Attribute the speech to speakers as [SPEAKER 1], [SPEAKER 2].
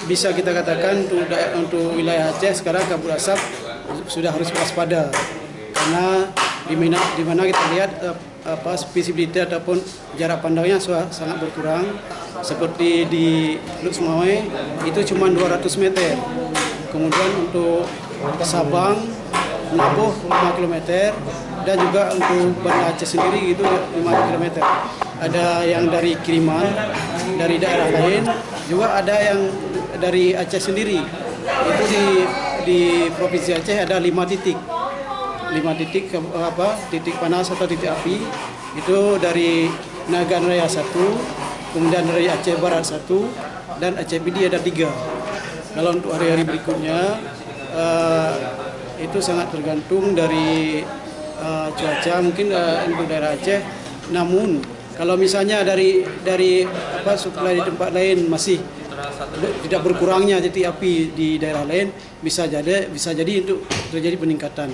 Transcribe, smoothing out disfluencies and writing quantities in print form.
[SPEAKER 1] bisa kita katakan untuk wilayah Aceh sekarang kabut asap sudah harus waspada, karena di mana kita lihat visibility ataupun jarak pandangnya sangat berkurang. Seperti di Teluk Sumawai itu cuma 200 meter. Kemudian untuk Sabang, Naboh 5 km, dan juga untuk Banda Aceh sendiri itu 5 km. Ada yang dari kiriman, dari daerah lain, juga ada yang dari Aceh sendiri. Itu di Provinsi Aceh ada 5 titik. 5 titik titik panas atau titik api. Itu dari Nagan Raya 1, kemudian dari Aceh Barat 1, dan Aceh Pidi ada 3. Kalau untuk hari-hari berikutnya itu sangat tergantung dari cuaca mungkin untuk daerah Aceh. Namun kalau misalnya dari suplai di tempat lain masih tidak berkurangnya titik api di daerah lain, bisa jadi untuk terjadi peningkatan.